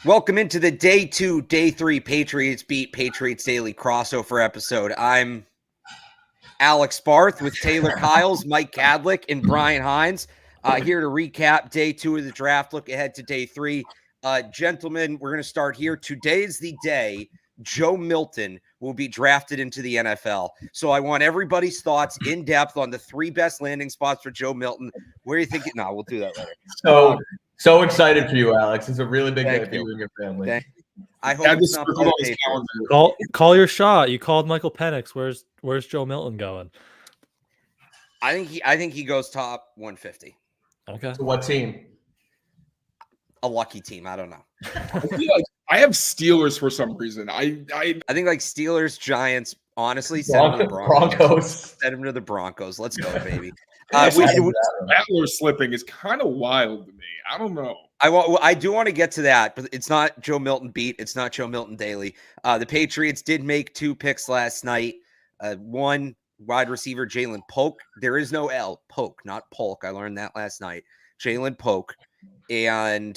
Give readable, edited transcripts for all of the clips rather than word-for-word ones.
Welcome into the day 3 Patriots Beat Patriots Daily crossover episode. I'm Alex Barth with Taylor Kyles, Mike Kadlick, and Brian Hines here to recap day 2 of the draft, look ahead to day 3. Gentlemen, we're going to start here. Today is the day Joe Milton will be drafted into the NFL. So I want everybody's thoughts in depth on the 3 best landing spots for Joe Milton. Where do you think it? No, we'll do that later. So excited for you, Alex. It's a really big day for you and your family. I hope it's not call your shot. You called Michael Penix. Where's Joe Milton going? I think he goes top 150. Okay. So what team? A lucky team. I don't know. I have Steelers for some reason. I think like Steelers, Giants. Honestly, send him to the Broncos. Send him to the Broncos. Let's go, baby. Rattler slipping is kind of wild to me. I don't know. I do want to get to that, but it's not Joe Milton beat. It's not Joe Milton daily. The Patriots did make 2 picks last night. One wide receiver, Jalen Polk. There is no L. Polk, not Polk. I learned that last night. Jalen Polk. And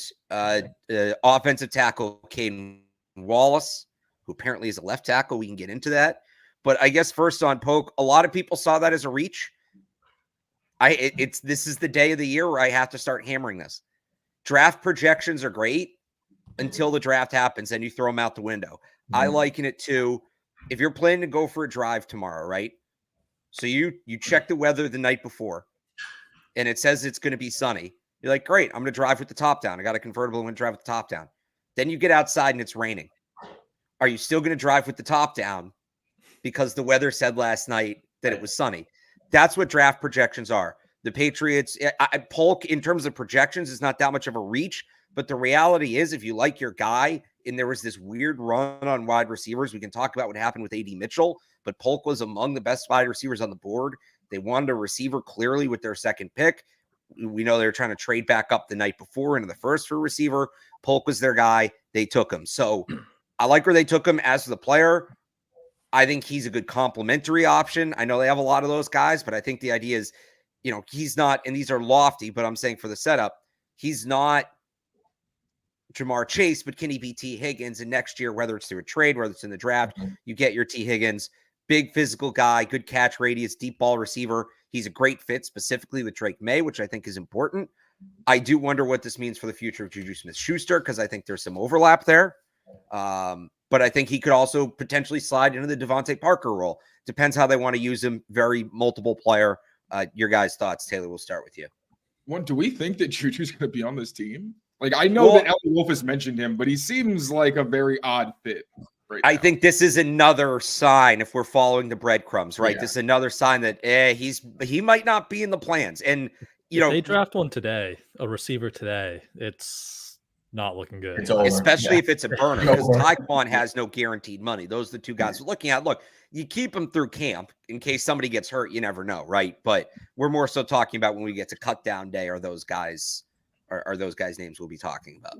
offensive tackle, Caedan Wallace, who apparently is a left tackle. We can get into that. But I guess first on Polk, a lot of people saw that as a reach. This is the day of the year where I have to start hammering this. Draft projections are great until the draft happens and you throw them out the window. Mm-hmm. I liken it to if you're planning to go for a drive tomorrow, right? So you check the weather the night before and it says it's going to be sunny. You're like, great, I'm going to drive with the top down. I got a convertible, I'm going to drive with the top down. Then you get outside and it's raining. Are you still going to drive with the top down because the weather said last night that it was sunny? That's what draft projections are. The Patriots, Polk, in terms of projections, is not that much of a reach. But the reality is, if you like your guy, and there was this weird run on wide receivers, we can talk about what happened with A.D. Mitchell, but Polk was among the best wide receivers on the board. They wanted a receiver clearly with their second pick. We know they're trying to trade back up the night before into the first for a receiver. Polk was their guy. They took him. So I like where they took him as the player. I think he's a good complementary option. I know they have a lot of those guys, but I think the idea is, he's not, and these are lofty, but I'm saying for the setup, he's not Jamar Chase, but can he be T. Higgins? And next year, whether it's through a trade, whether it's in the draft, you get your T. Higgins, big physical guy, good catch radius, deep ball receiver. He's a great fit specifically with Drake May, which I think is important. I do wonder what this means for the future of Juju Smith-Schuster, because I think there's some overlap there. But I think he could also potentially slide into the Devontae Parker role. Depends how they want to use him. Very multiple player. Your guys' thoughts, Taylor, we'll start with you. Do we think that Juju's going to be on this team? Like, I know that Ellie Wolf has mentioned him, but he seems like a very odd fit right now. I think this is another sign, if we're following the breadcrumbs, right? Yeah. This is another sign that he might not be in the plans. And, if they draft one today, a receiver today, it's not looking good. Especially if it's a burner, because Tyquan has no guaranteed money. Those are the 2 guys we're looking at. Look, you keep them through camp in case somebody gets hurt. You never know, right? But we're more so talking about when we get to cut down day, are those guys names we'll be talking about.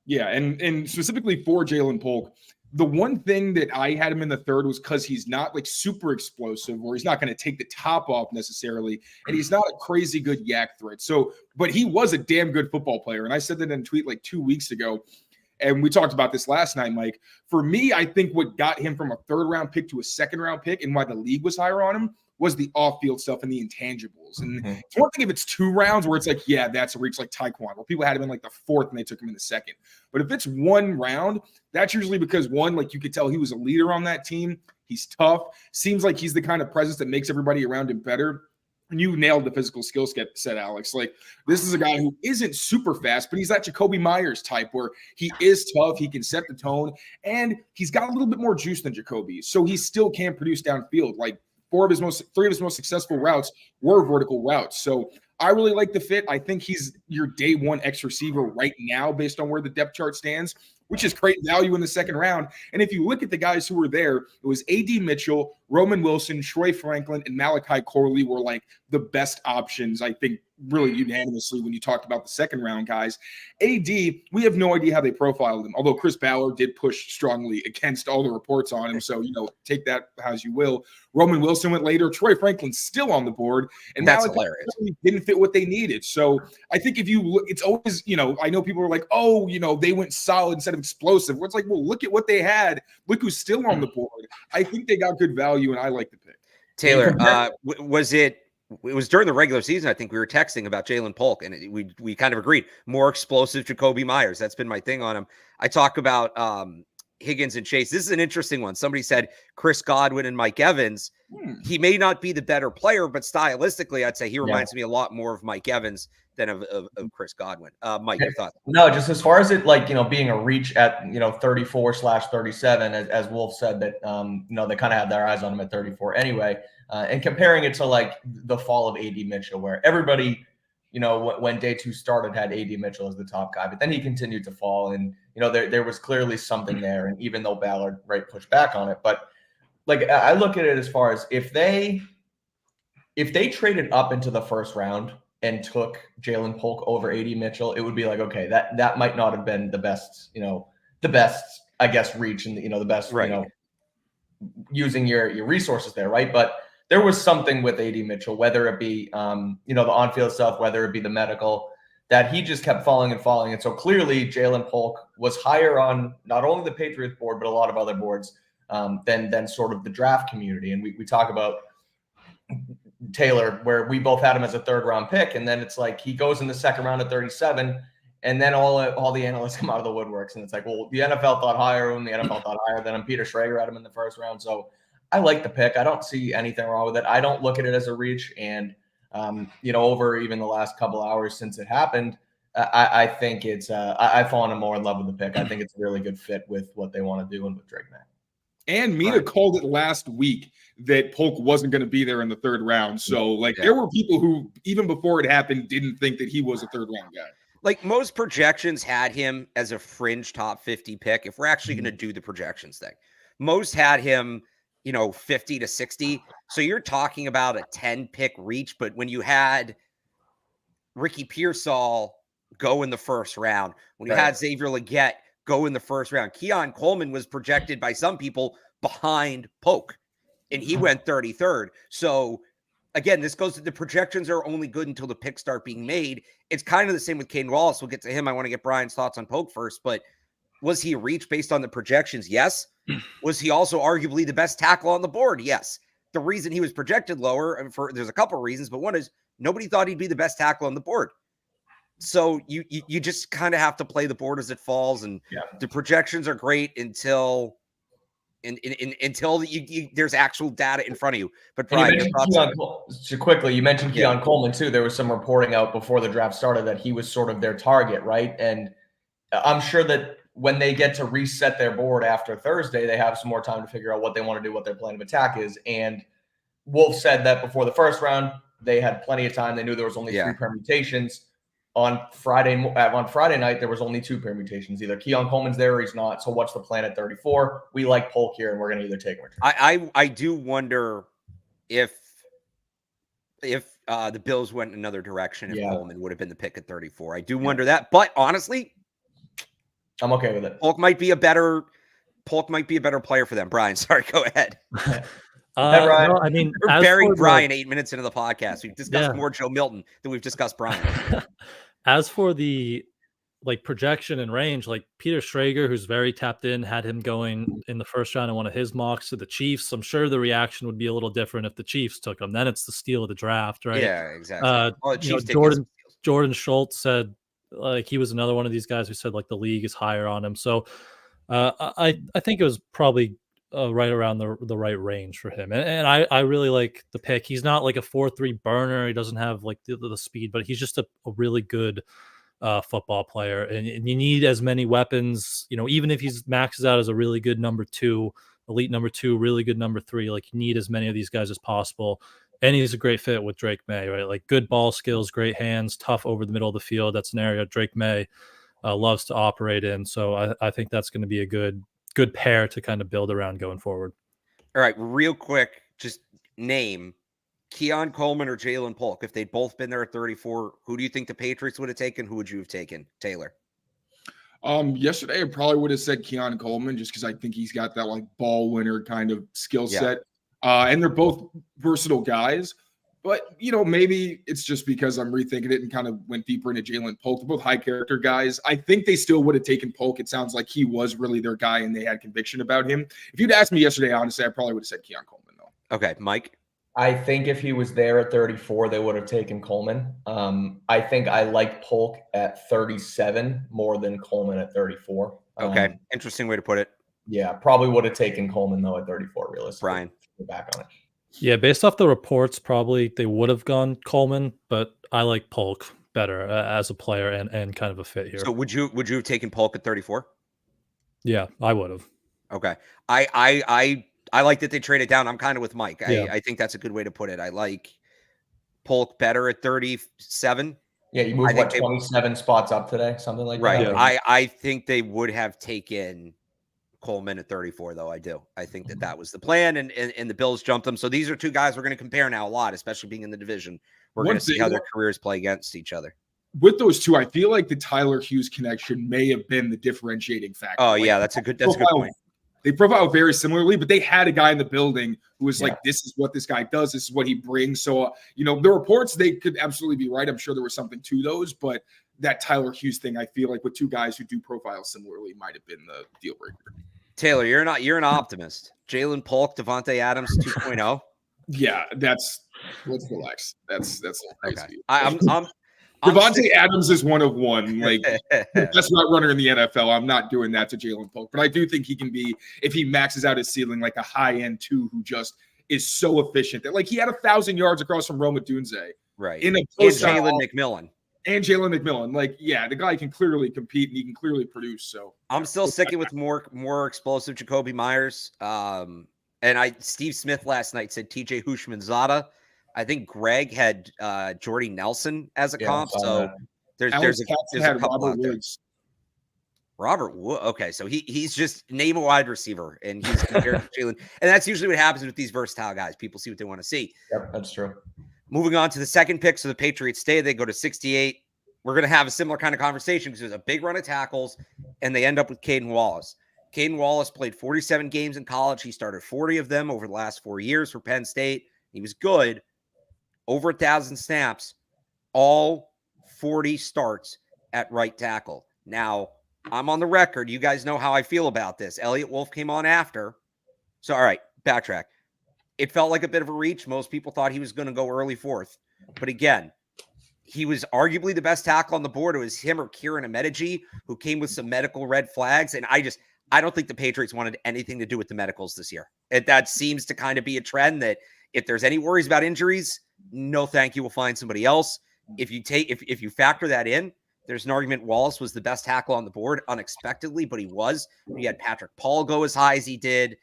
Yeah, and specifically for Jalen Polk, the one thing that I had him in the 3rd was because he's not like super explosive, or he's not going to take the top off necessarily, and he's not a crazy good yak threat. So, but he was a damn good football player, and I said that in a tweet like 2 weeks ago. And we talked about this last night, Mike. For me, I think what got him from a 3rd-round pick to a 2nd-round pick and why the league was higher on him was the off-field stuff and the intangibles. And it's one thing if it's 2 rounds where it's like, yeah, that's a reach like Tyquan, where people had him in like the 4th and they took him in the 2nd. But if it's 1 round, that's usually because, one, like you could tell he was a leader on that team. He's tough. Seems like he's the kind of presence that makes everybody around him better. And you nailed the physical skill set, Alex. Like, this is a guy who isn't super fast, but he's that Jacoby Myers type where he is tough, he can set the tone, and he's got a little bit more juice than Jacoby. So he still can produce downfield. Like, 3 of his most successful routes were vertical routes. So I really like the fit. I think he's your day 1 X receiver right now based on where the depth chart stands, which is great value in the 2nd round. And if you look at the guys who were there, it was A.D. Mitchell, Roman Wilson, Troy Franklin, and Malachi Corley were like the best options, I think, really unanimously when you talked about the 2nd round guys. AD, we have no idea how they profiled him, although Chris Ballard did push strongly against all the reports on him. So, take that as you will. Roman Wilson went later. Troy Franklin's still on the board. And that's Malachi hilarious. Didn't fit what they needed. So I think if you look, it's always, I know people are like, oh, they went solid instead of explosive. Where it's like, well, look at what they had. Look who's still on the board. I think they got good value, and I like the pick. Taylor, it was during the regular season. I think we were texting about Jalen Polk, and we kind of agreed. More explosive Jacoby Myers. That's been my thing on him. I talk about Higgins and Chase. This is an interesting one. Somebody said Chris Godwin and Mike Evans. He may not be the better player, but stylistically, I'd say he reminds me a lot more of Mike Evans than of Chris Godwin. Mike, your thoughts? No, just as far as it being a reach at 34/37, as Wolf said that they kind of had their eyes on him at 34 anyway. And comparing it to like the fall of AD Mitchell, where everybody, when day 2 started, had AD Mitchell as the top guy, but then he continued to fall, and there was clearly something there. And even though Ballard pushed back on it, but like I look at it as far as if they traded up into the first round and took Jalen Polk over AD Mitchell, it would be like, okay, that might not have been the best, I guess, reach and the best, using your resources there, right? But there was something with AD Mitchell, whether it be, the on-field stuff, whether it be the medical, that he just kept falling and falling. And so clearly Jalen Polk was higher on not only the Patriots board, but a lot of other boards than sort of the draft community. And we talk about Taylor, where we both had him as a 3rd-round pick. And then it's like he goes in the 2nd round at 37, and then all the analysts come out of the woodworks. And it's like, well, the NFL thought higher of him. The NFL thought higher than him. Peter Schrager had him in the 1st round. So I like the pick. I don't see anything wrong with it. I don't look at it as a reach. And, over even the last couple hours since it happened, I think it's I've fallen more in love with the pick. I think it's a really good fit with what they want to do and with Drake May. And Mina called it last week that Polk wasn't going to be there in the 3rd round. So, there were people who, even before it happened, didn't think that he was a 3rd-round guy. Like, most projections had him as a fringe top 50 pick. If we're actually going to do the projections thing, most had him 50 to 60. So you're talking about a 10-pick reach. But when you had Ricky Pearsall go in the 1st round, when you had Xavier Legette go in the 1st round, Keon Coleman was projected by some people behind Polk, and he went 33rd. So again, this goes to the projections are only good until the picks start being made. It's kind of the same with Caden Wallace. We'll get to him. I want to get Brian's thoughts on Polk first, but was he a reach based on the projections? Yes. Was he also arguably the best tackle on the board? Yes. The reason he was projected lower, there's a couple of reasons, but one is nobody thought he'd be the best tackle on the board. So you just kind of have to play the board as it falls, and the projections are great until there's actual data in front of you. But Brian, you mentioned Keon Coleman too. There was some reporting out before the draft started that he was sort of their target, right? And I'm sure that when they get to reset their board after Thursday, they have some more time to figure out what they want to do, what their plan of attack is. And Wolf said that before the 1st round, they had plenty of time. They knew there was only 3 permutations. On Friday night, there was only 2 permutations. Either Keon Coleman's there or he's not. So what's the plan at 34? We like Polk here, and we're going to either take him or trade. I do wonder if the Bills went another direction, if Coleman would have been the pick at 34. I do wonder that. But honestly, I'm okay with it. Polk might be a better player for them. Brian, sorry, go ahead. Brian. No, I mean, we're burying Brian 8 minutes into the podcast. We've discussed more Joe Milton than we've discussed Brian. As for the projection and range, like Peter Schrager, who's very tapped in, had him going in the 1st round in one of his mocks to the Chiefs. I'm sure the reaction would be a little different if the Chiefs took him. Then it's the steal of the draft, right? Yeah, exactly. Jordan Schultz said he was another one of these guys who said the league is higher on him. So I think it was probably right around the right range for him. And I really like the pick. He's not like a 4.3 burner. He doesn't have the speed, but he's just a really good football player. And you need as many weapons, even if he's maxes out as a really good number 2, elite number 2, really good number 3, you need as many of these guys as possible. And he's a great fit with Drake May, right? Good ball skills, great hands, tough over the middle of the field. That's an area Drake May loves to operate in. So I think that's going to be a good pair to kind of build around going forward. All right, real quick, just name Keon Coleman or Jalen Polk. If they'd both been there at 34, who do you think the Patriots would have taken? Who would you have taken, Taylor? Yesterday I probably would have said Keon Coleman just because I think he's got that ball winner kind of skill set. And they're both versatile guys. But, maybe it's just because I'm rethinking it and kind of went deeper into Jalen Polk. They're both high character guys. I think they still would have taken Polk. It sounds like he was really their guy and they had conviction about him. If you'd asked me yesterday, honestly, I probably would have said Keon Coleman, though. Okay, Mike? I think if he was there at 34, they would have taken Coleman. I think I like Polk at 37 more than Coleman at 34. Okay, interesting way to put it. Yeah, probably would have taken Coleman, though, at 34, realistically. Brian? Get back on it. Yeah, based off the reports, probably they would have gone Coleman, but I like Polk better as a player and kind of a fit here. So would you have taken Polk at 34? Yeah, I would have. Okay. I like that they traded down. I'm kind of with Mike. Yeah. I think that's a good way to put it. I like Polk better at 37. Yeah, you moved 27 spots up today, something like right. that. Right. I think they would have taken Coleman at 34, though. I do. I think that was the plan, and the Bills jumped them. So these are two guys we're going to compare now a lot, especially being in the division. We're going to see how their careers play against each other. With those two, I feel like the Tyler Hughes connection may have been the differentiating factor. Oh, yeah, that's a good point. They profile very similarly, but they had a guy in the building who was like, this is what this guy does. This is what he brings. So, the reports, they could absolutely be right. I'm sure there was something to those, but that Tyler Hughes thing, I feel like with two guys who do profile similarly might have been the deal breaker. Taylor, you're an optimist. Jalen Polk, Devontae Adams 2.0. Yeah, let's relax. That's crazy. Okay. I'm Devontae Adams is one of one. Like, best route runner in the NFL. I'm not doing that to Jalen Polk, but I do think he can be, if he maxes out his ceiling, like a high-end 2 who just is so efficient that, like, he had 1,000 yards across from Roma Dunze. Right. In a Jalen McMillan. And Jalen McMillan. Like, yeah, the guy can clearly compete and he can clearly produce. So I'm still sticking with more explosive Jacoby Myers. And Steve Smith last night said TJ Hushmanzada. I think Greg had Jordy Nelson as a comp. So there's a couple out there. Robert Woods. Okay, so he's just name a wide receiver, and he's compared to Jalen. And that's usually what happens with these versatile guys. People see what they want to see. Yep, that's true. Moving on to the second pick, so the Patriots stay. They go to 68. We're going to have a similar kind of conversation because there's a big run of tackles, and they end up with Caedan Wallace. Caedan Wallace played 47 games in college. He started 40 of them over the last 4 years for Penn State. He was good. Over 1,000 snaps, all 40 starts at right tackle. Now, I'm on the record. You guys know how I feel about this. Elliott Wolf came on after. So, all right, backtrack. It felt like a bit of a reach. Most people thought he was going to go early fourth. But again, he was arguably the best tackle on the board. It was him or Kieran Amedeji, who came with some medical red flags. And I don't think the Patriots wanted anything to do with the medicals this year. That seems to kind of be a trend that if there's any worries about injuries, no thank you, we'll find somebody else. If you factor that in, there's an argument Wallace was the best tackle on the board unexpectedly, but he was. You had Patrick Paul go as high as he did.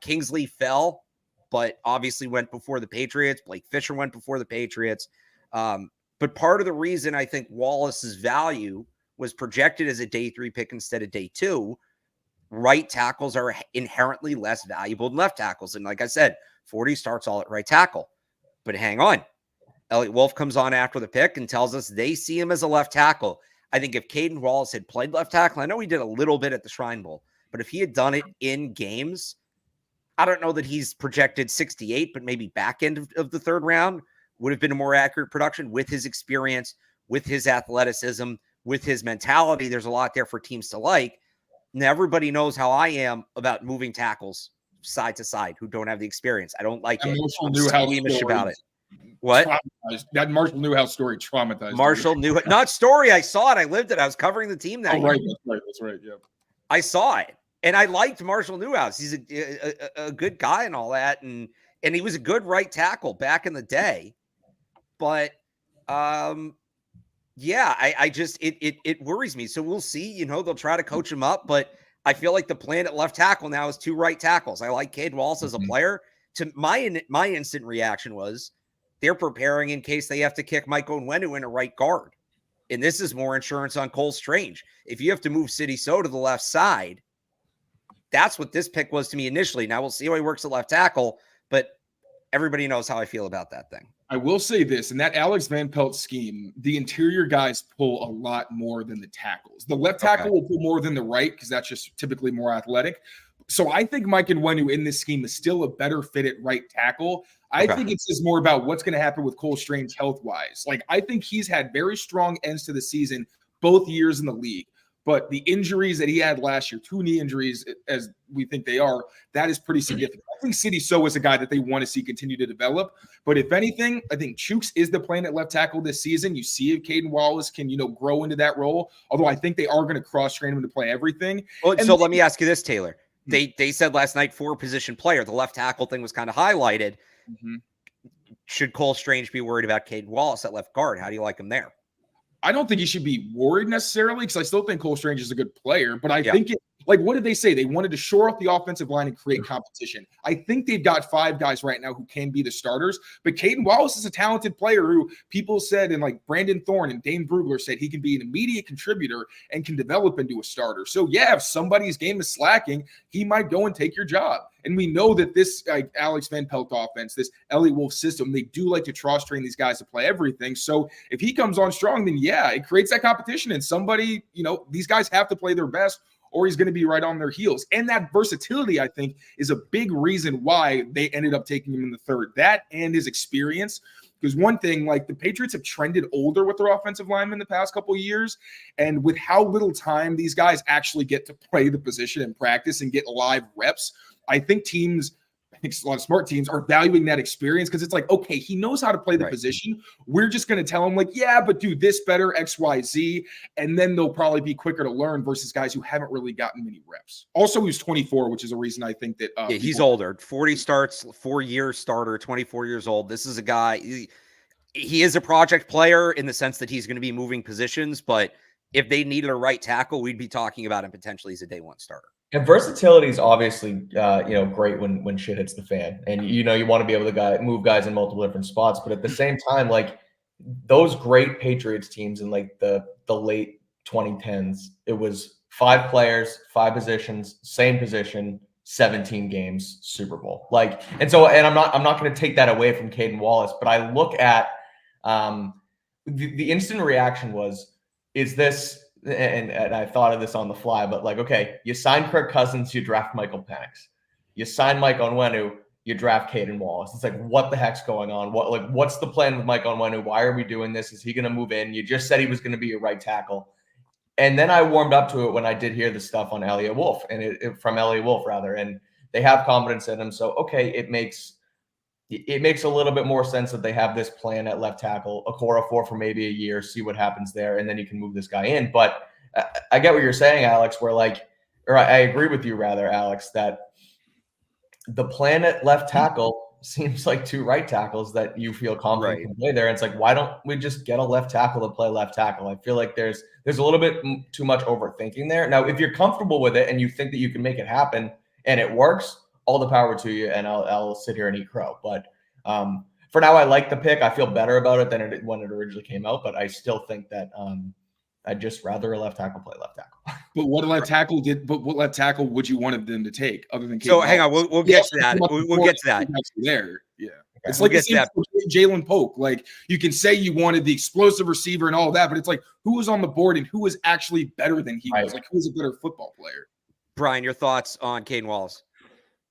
Kingsley fell, but obviously went before the Patriots. Blake Fisher went before the Patriots. But part of the reason I think Wallace's value was projected as a day 3 pick instead of day 2, right tackles are inherently less valuable than left tackles. And like I said, 40 starts all at right tackle. But hang on. Elliott Wolf comes on after the pick and tells us they see him as a left tackle. I think if Caedan Wallace had played left tackle, I know he did a little bit at the Shrine Bowl, but if he had done it in games, I don't know that he's projected 68, but maybe back end of the third round would have been a more accurate production with his experience, with his athleticism, with his mentality. There's a lot there for teams to like. Now, everybody knows how I am about moving tackles side to side who don't have the experience. I don't like it. I'm squeamish about it. What? That Marshall Newhouse story traumatized. Marshall Newhouse, not story. I saw it. I lived it. I was covering the team that year. That's right. Yeah. I saw it. And I liked Marshall Newhouse. He's a good guy and all that. And he was a good right tackle back in the day. But yeah, I just it worries me. So we'll see. They'll try to coach him up, but I feel like the plan at left tackle now is 2 right tackles. I like Caedan Wallace as a player. To my instant reaction was they're preparing in case they have to kick Mike Onwenu in a right guard. And this is more insurance on Cole Strange. If you have to move City So to the left side, that's what this pick was to me initially. Now we'll see how he works at left tackle, but everybody knows how I feel about that thing. I will say this, in that Alex Van Pelt scheme, the interior guys pull a lot more than the tackles. The left tackle will pull more than the right because that's just typically more athletic. So I think Mike Onwenu in this scheme is still a better fit at right tackle. I Okay. think it says more about what's going to happen with Cole Strange health-wise. Like, I think he's had very strong ends to the season both years in the league. But the injuries that he had last year, 2 knee injuries, as we think they are, that is pretty significant. I think Sidy Sow is a guy that they want to see continue to develop. But if anything, I think Chooks is the plan at left tackle this season. You see if Caedan Wallace can, grow into that role. Although I think they are going to cross-train him to play everything. Well, And so let me ask you this, Taylor. They said last night 4-position player. The left tackle thing was kind of highlighted. Mm-hmm. Should Cole Strange be worried about Caedan Wallace at left guard? How do you like him there? I don't think he should be worried necessarily because I still think Cole Strange is a good player. But I think what did they say? They wanted to shore up the offensive line and create competition. I think they've got 5 guys right now who can be the starters. But Caedan Wallace is a talented player who people said, and like Brandon Thorne and Dane Brugler said, he can be an immediate contributor and can develop into a starter. So yeah, if somebody's game is slacking, he might go and take your job. And we know that this Alex Van Pelt offense, this Elliott Wolf system, they do like to cross-train these guys to play everything. So if he comes on strong, then yeah, it creates that competition. And somebody, these guys have to play their best or he's going to be right on their heels. And that versatility, I think, is a big reason why they ended up taking him in the 3rd. That and his experience. Because one thing, like the Patriots have trended older with their offensive linemen the past couple of years. And with how little time these guys actually get to play the position and practice and get live reps, I think a lot of smart teams are valuing that experience because it's like, okay, he knows how to play the position. We're just going to tell him like, yeah, but do this better, X, Y, Z. And then they'll probably be quicker to learn versus guys who haven't really gotten many reps. Also, he's 24, which is a reason I think that he's older. 40 starts, 4-year starter, 24 years old. This is a guy, he is a project player in the sense that he's going to be moving positions, but if they needed a right tackle, we'd be talking about him potentially as a day 1 starter. And versatility is obviously, great when shit hits the fan, and you want to be able to move guys in multiple different spots. But at the same time, like those great Patriots teams in like the late 2010s, it was 5 players, 5 positions, same position, 17 games, Super Bowl. Like, and I'm not going to take that away from Caedan Wallace, but I look at the instant reaction was, is this? And I thought of this on the fly, but like, okay, you sign Kirk Cousins, you draft Michael Penix. You sign Mike Onwenu, you draft Caedan Wallace. It's like, what the heck's going on? What's the plan with Mike Onwenu? Why are we doing this? Is he going to move in? You just said he was going to be a right tackle. And then I warmed up to it when I did hear the stuff on Elliott Wolf from Elliott Wolf rather, and they have confidence in him. So, okay, it makes a little bit more sense that they have this plan at left tackle, Okorafor for maybe a year, see what happens there, and then you can move this guy in. But I get what you're saying, Alex, I agree with you rather, Alex, that the plan at left tackle seems like 2 right tackles that you feel confident can play there. And it's like, why don't we just get a left tackle to play left tackle? I feel like there's a little bit too much overthinking there. Now, if you're comfortable with it and you think that you can make it happen and it works, all the power to you, and I'll sit here and eat crow. But for now, I like the pick. I feel better about it than when it originally came out, but I still think that I'd just rather a left tackle play left tackle. But what left tackle would you want them to take other than? So hang on, we'll get to that. We'll get to that. There, yeah. Okay. It's like Jalen Polk. Like you can say you wanted the explosive receiver and all that, but it's like who was on the board and who was actually better than he was? Like who was a better football player? Brian, your thoughts on Caedan Wallace?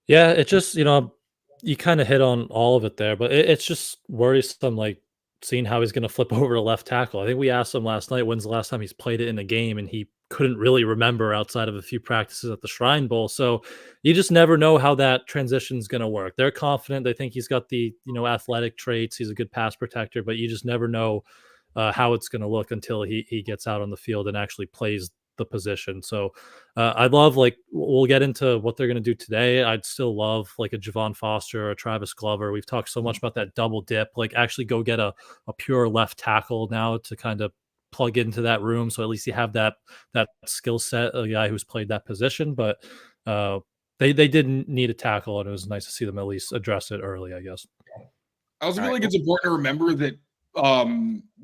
Yeah, it just, you kind of hit on all of it there, but it's just worrisome, like seeing how he's going to flip over to left tackle. I think we asked him last night, when's the last time he's played it in a game, and he couldn't really remember outside of a few practices at the Shrine Bowl. So you just never know how that transition is going to work. They're confident. They think he's got the, athletic traits. He's a good pass protector, but you just never know how it's going to look until he gets out on the field and actually plays the position. So I'd love, we'll get into what they're going to do today. I'd still love like a Javon Foster or a Travis Glover. We've talked so much about that double dip, like actually go get a pure left tackle now to kind of plug into that room. So at least you have that skill set, a guy who's played that position, but they didn't need a tackle, and it was nice to see them at least address it early, I guess. I also feel like it's important to remember that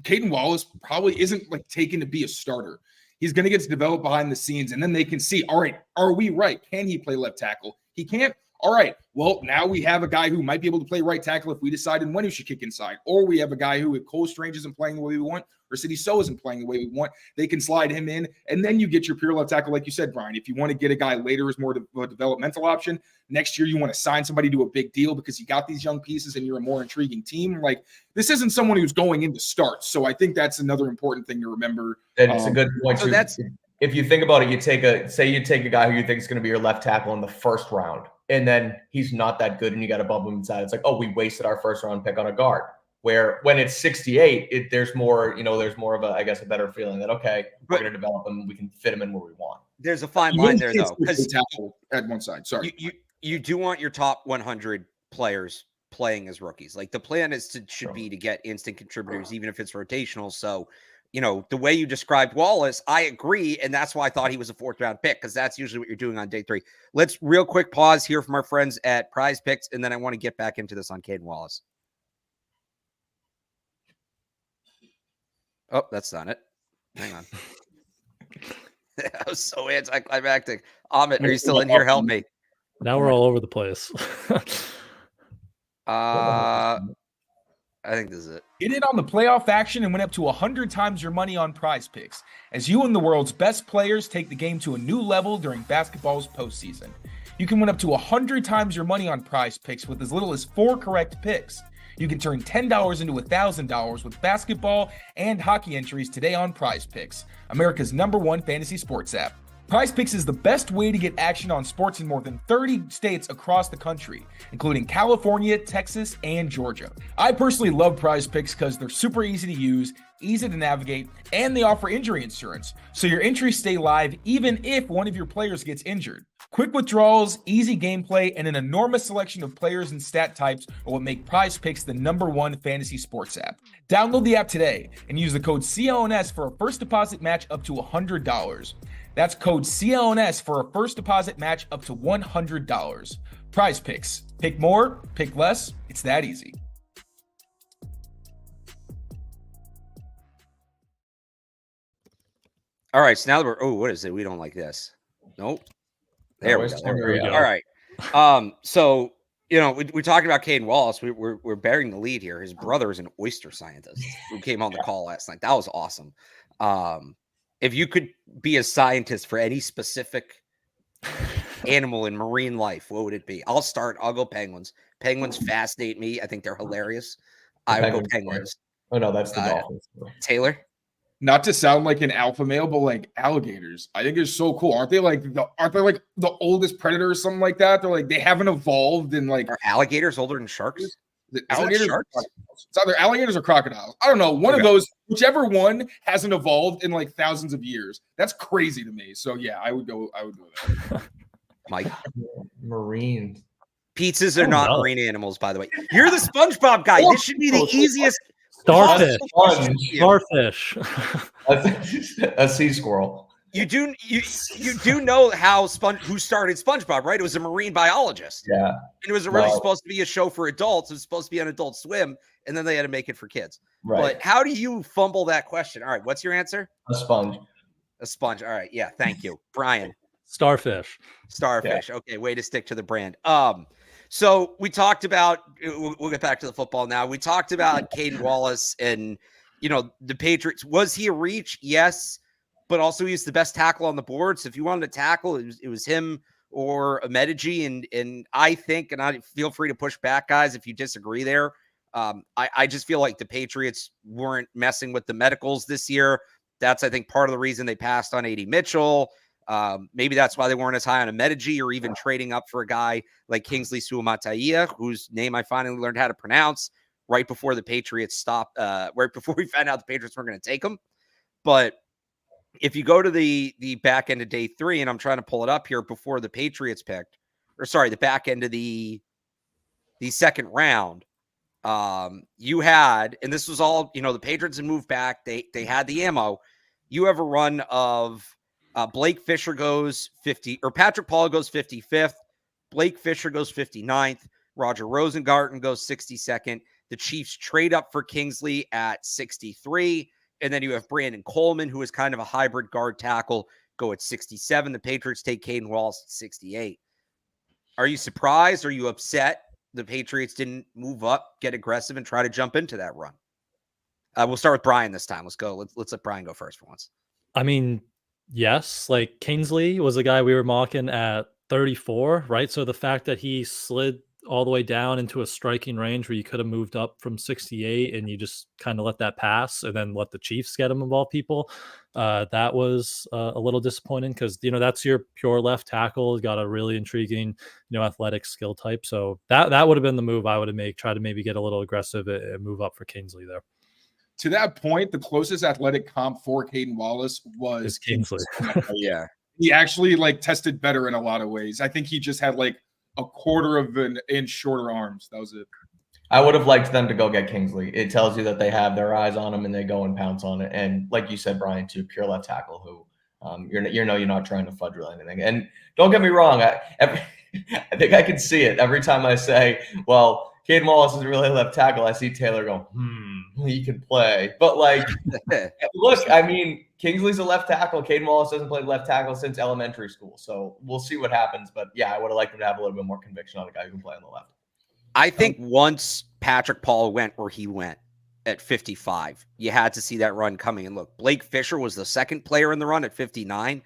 Caedan Wallace probably isn't like taken to be a starter. He's going to get to develop behind the scenes, and then they can see, all right, are we right? Can he play left tackle? He can't All right, well, now we have a guy who might be able to play right tackle if we decide and when he should kick inside. Or we have a guy who, if Cole Strange isn't playing the way we want, or City So isn't playing the way we want, they can slide him in. And then you get your pure left tackle, like you said, Brian. If you want to get a guy later as more of a developmental option, next year you want to sign somebody to a big deal because you got these young pieces and you're a more intriguing team. Like, this isn't someone who's going in to start. So I think that's another important thing to remember. And it's a good point. So that's, if you think about it, you take a guy who you think is going to be your left tackle in the first round, and then he's not that good and you got to bump him inside. It's like, oh, we wasted our first round pick on a guard. Where when it's 68, there's more of a, I guess, a better feeling that, okay, we're going to develop him. We can fit him in where we want. There's a fine line there, though. Because at one side, sorry. You do want your top 100 players playing as rookies. Like, the plan should be to get instant contributors, even if it's rotational. So, the way you described Wallace, I agree. And that's why I thought he was a 4th round pick, because that's usually what you're doing on day 3. Let's real quick pause here from our friends at Prize Picks. And then I want to get back into this on Caedan Wallace. Oh, that's not it. Hang on. That was so anticlimactic. Ahmed, are you still in here? Help me. Now we're all over the place. I think this is it. Get in on the playoff action and win up to 100 times your money on Prize Picks as you and the world's best players take the game to a new level during basketball's postseason. You can win up to 100 times your money on Prize Picks with as little as 4 correct picks. You can turn $10 into $1,000 with basketball and hockey entries today on Prize Picks, America's #1 fantasy sports app. Prize Picks is the best way to get action on sports in more than 30 states across the country, including California, Texas, and Georgia. I personally love Prize Picks because they're super easy to use, easy to navigate, and they offer injury insurance, so your entries stay live even if one of your players gets injured. Quick withdrawals, easy gameplay, and an enormous selection of players and stat types are what make Prize Picks the #1 fantasy sports app. Download the app today and use the code CLNS for a first deposit match up to $100. That's code CLNS for a first deposit match up to $100. Prize Picks. Pick more, pick less. It's that easy. All right, so now that what is it? We don't like this. Nope. There we go. There we go. All right. So, we're talking about Caedan Wallace. We're bearing the lead here. His brother is an oyster scientist who came on the call last night. That was awesome. If you could be a scientist for any specific animal in marine life, what would it be? I'll go penguins. Penguins fascinate me. I think they're hilarious. I would go penguins. Oh, no, that's the dolphins. Taylor? Not to sound like an alpha male, but like alligators, I think they're so cool. Aren't they like the oldest predator or something like that? They're like, they haven't evolved in like. Are alligators older than sharks? Alligators, it's either alligators or crocodiles. I don't know. One of those, whichever one hasn't evolved in like thousands of years. That's crazy to me. So yeah, I would go there. Mike, marine pizzas are not marine animals, by the way. You're the SpongeBob guy. This should be the easiest. Starfish. Starfish. A sea squirrel. You do know who started SpongeBob, right? It was a marine biologist. Yeah. And it was originally supposed to be a show for adults. It was supposed to be on Adult Swim, and then they had to make it for kids. Right. But how do you fumble that question? All right, what's your answer? A sponge. A sponge. All right. Yeah, thank you. Brian. Starfish. Starfish. Yeah. Okay, way to stick to the brand. So we talked about, we'll get back to the football now. We talked about Caedan Wallace and, the Patriots. Was he a reach? Yes. But also he's the best tackle on the board. So if you wanted to tackle, it was him or a Medici. And I think, and I feel free to push back, guys, if you disagree there. I just feel like the Patriots weren't messing with the medicals this year. That's, I think, part of the reason they passed on A.D. Mitchell. Maybe that's why they weren't as high on a Medici or even trading up for a guy like Kingsley Suamataia, whose name I finally learned how to pronounce right before the Patriots stopped, right before we found out the Patriots were going to take him. But if you go to the back end of day 3, and I'm trying to pull it up here before the Patriots picked, the back end of the second round, you had, and this was all, the Patriots had moved back. They had the ammo. You have a run of Blake Fisher goes 50, or Patrick Paul goes 55th. Blake Fisher goes 59th. Roger Rosengarten goes 62nd. The Chiefs trade up for Kingsley at 63. And then you have Brandon Coleman, who is kind of a hybrid guard tackle, go at 67. The Patriots take Caedan Wallace at 68. Are you surprised? Are you upset the Patriots didn't move up, get aggressive, and try to jump into that run? We'll start with Brian this time. Let's go. Let's let Brian go first for once. I mean, yes, like Kingsley was a guy we were mocking at 34, right? So the fact that he slid all the way down into a striking range where you could have moved up from 68 and you just kind of let that pass and then let the Chiefs get him of all people, that was a little disappointing because, that's your pure left tackle. He's got a really intriguing, athletic skill type. So that would have been the move I would have made, try to maybe get a little aggressive and move up for Kingsley there. To that point, the closest athletic comp for Caedan Wallace was Kingsley. Yeah. He actually tested better in a lot of ways. I think he just had a quarter of an inch shorter arms. That was it. I would have liked them to go get Kingsley. It tells you that they have their eyes on him and they go and pounce on it. And like you said, Brian, too, pure left tackle who you're not trying to fudge or anything. And don't get me wrong, I think I can see it every time I say, well, Caedan Wallace is really left tackle. I see Taylor go, he can play. But look, I mean, Kingsley's a left tackle. Caedan Wallace doesn't play left tackle since elementary school. So we'll see what happens. But yeah, I would have liked him to have a little bit more conviction on a guy who can play on the left. I think once Patrick Paul went where he went at 55, you had to see that run coming. And look, Blake Fisher was the second player in the run at 59.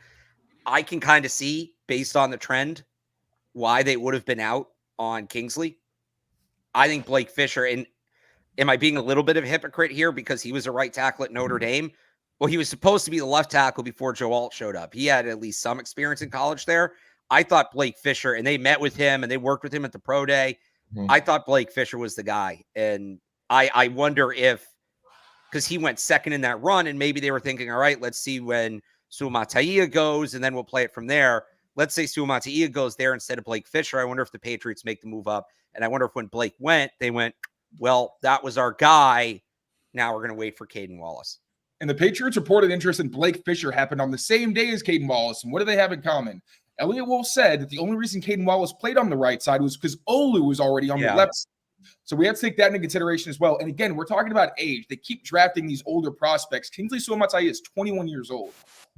I can kind of see, based on the trend, why they would have been out on Kingsley. I think Blake Fisher, and am I being a little bit of a hypocrite here because he was a right tackle at Notre Dame? Well, he was supposed to be the left tackle before Joe Alt showed up. He had at least some experience in college there. I thought Blake Fisher, and they met with him and they worked with him at the pro day. I thought Blake Fisher was the guy. And I wonder if, because he went second in that run, and maybe they were thinking, all right, let's see when Suamataia goes, and then we'll play it from there. Let's say Suamataia goes there instead of Blake Fisher. I wonder if the Patriots make the move up. And I wonder if when Blake went, they went, well, that was our guy. Now we're going to wait for Caedan Wallace. And the Patriots reported interest in Blake Fisher happened on the same day as Caedan Wallace. And what do they have in common? Elliot Wolf said that the only reason Caedan Wallace played on the right side was because Olu was already on the left side. So we have to take that into consideration as well. And again, we're talking about age. They keep drafting these older prospects. Kingsley Suamataia is 21 years old.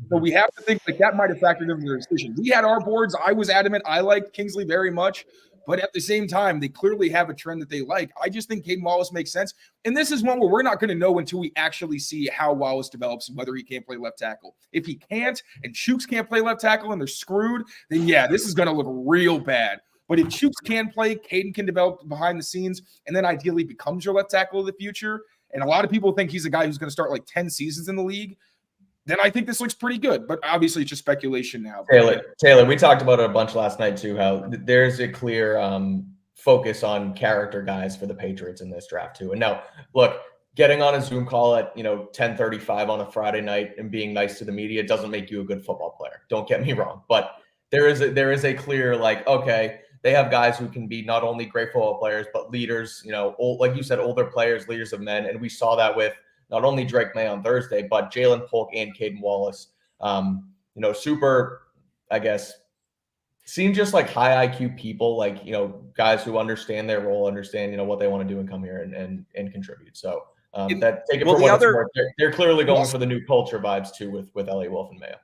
So we have to think that might have factored into their decision. We had our boards. I was adamant. I liked Kingsley very much. But at the same time, they clearly have a trend that they like. I just think Caedan Wallace makes sense. And this is one where we're not going to know until we actually see how Wallace develops and whether he can't play left tackle. If he can't and Chooks can't play left tackle and they're screwed, then yeah, this is going to look real bad. But if Chooks can play, Caedan can develop behind the scenes and then ideally becomes your left tackle of the future. And a lot of people think he's a guy who's going to start 10 seasons in the league. Then I think this looks pretty good, but obviously it's just speculation now. Taylor, we talked about it a bunch last night too, how there's a clear focus on character guys for the Patriots in this draft too. And now, look, getting on a Zoom call at 10:35 on a Friday night and being nice to the media doesn't make you a good football player. Don't get me wrong, but there is a clear okay, they have guys who can be not only great football players but leaders. Like you said, older players, leaders of men, and we saw that with not only Drake May on Thursday, but Jalen Polk and Caedan Wallace. Super, I guess, seem just like high IQ people, guys who understand their role, understand, what they want to do and come here and contribute. So that take it for what it's worth. They're clearly going for the new culture vibes too with Elliot Wolf and Mayo.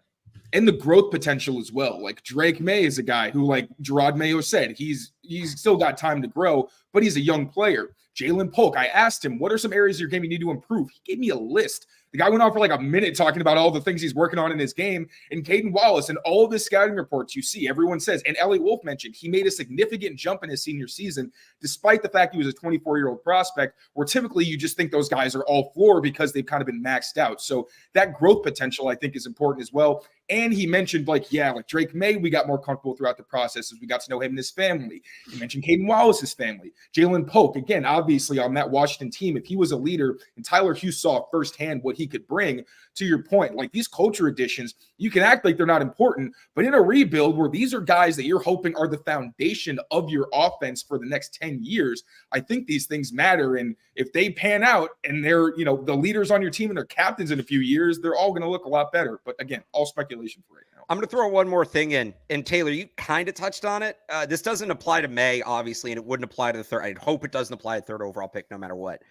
And the growth potential as well. Drake May is a guy who, Gerard Mayo said, he's still got time to grow, but he's a young player. Jalen Polk, I asked him, what are some areas of your game you need to improve? He gave me a list. The guy went on for a minute talking about all the things he's working on in his game. And Caedan Wallace and all of the scouting reports you see, everyone says, and Elliot Wolf mentioned, he made a significant jump in his senior season, despite the fact he was a 24-year-old prospect, where typically you just think those guys are all floor because they've kind of been maxed out. So that growth potential, I think, is important as well. And he mentioned, Drake May, we got more comfortable throughout the process as we got to know him and his family. He mentioned Caedan Wallace's family. Jalen Polk, again, obviously on that Washington team, if he was a leader, and Tyler Hughes saw firsthand what he could bring, to your point, these culture additions, you can act like they're not important, but in a rebuild where these are guys that you're hoping are the foundation of your offense for the next 10 years, I think these things matter. And if they pan out and they're, the leaders on your team and they're captains in a few years, they're all going to look a lot better. But again, all speculation for right now. I'm going to throw one more thing in. And Taylor, you kind of touched on it. This doesn't apply to May, obviously, and it wouldn't apply to the third. I'd hope it doesn't apply to third overall pick no matter what.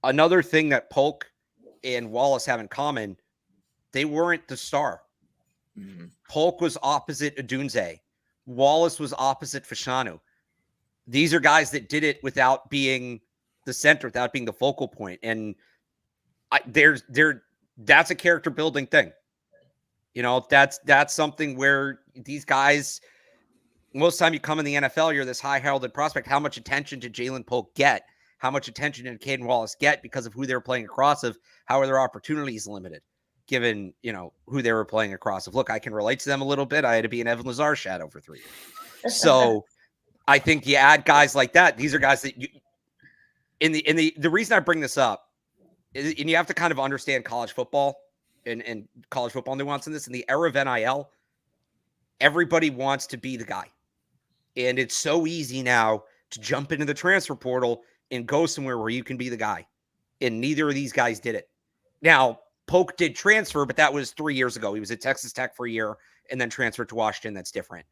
Another thing that Polk and Wallace have in common, they weren't the star. Polk was opposite Odunze. Wallace was opposite Fashanu. These are guys that did it without being the center, without being the focal point. And that's a character building thing. You know, that's something where these guys, most of the time you come in the NFL, you're this high heralded prospect. How much attention did Jalen Polk get? How much attention did Caedan Wallace get because of who they were playing across of? How are their opportunities limited given, you know, who they were playing across of? Look, I can relate to them a little bit. I had to be an Evan Lazar shadow for 3 years. So I think you add guys like that. These are guys that you, the reason I bring this up is, and you have to kind of understand college football and college football nuance in this. In the era of NIL, everybody wants to be the guy. And it's so easy now to jump into the transfer portal and go somewhere where you can be the guy. And neither of these guys did it. Now, Polk did transfer, but that was 3 years ago. He was at Texas Tech for a year and then transferred to Washington. That's different.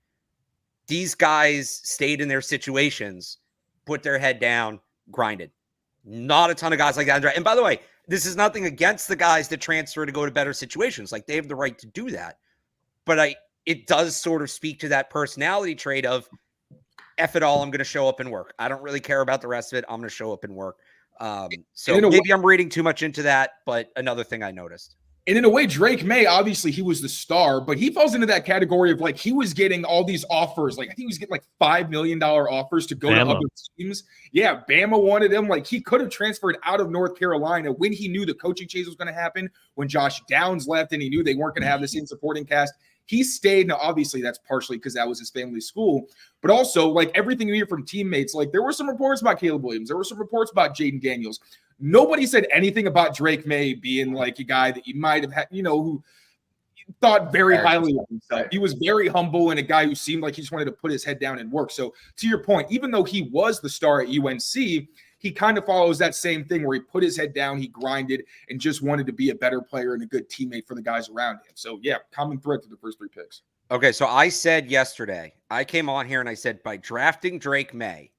These guys stayed in their situations, put their head down, grinded. Not a ton of guys like that. And by the way, this is nothing against the guys that transfer to go to better situations. Like, they have the right to do that. But it does sort of speak to that personality trait of, F it all, I'm going to show up and work. I don't really care about the rest of it. I'm going to show up and work. So maybe I'm reading too much into that, but another thing I noticed. And in a way, Drake May, obviously he was the star, but he falls into that category of like, he was getting all these offers. Like, I think he was getting like $5 million offers to go to other teams. Yeah, Bama wanted him. Like, he could have transferred out of North Carolina when he knew the coaching change was going to happen, when Josh Downs left and he knew they weren't going to have the same supporting cast. He stayed. Now, obviously, that's partially because that was his family's school, but also, like, everything you hear from teammates, like, there were some reports about Caleb Williams. There were some reports about Jaden Daniels. Nobody said anything about Drake May being, like, a guy that you might have had, you know, who thought very highly of himself. He was very humble and a guy who seemed like he just wanted to put his head down and work. So, to your point, even though he was the star at UNC, he kind of follows that same thing where he put his head down, he grinded, and just wanted to be a better player and a good teammate for the guys around him. So, yeah, common thread to the first 3 picks. Okay, so I said yesterday, I came on here and I said, by drafting Drake May,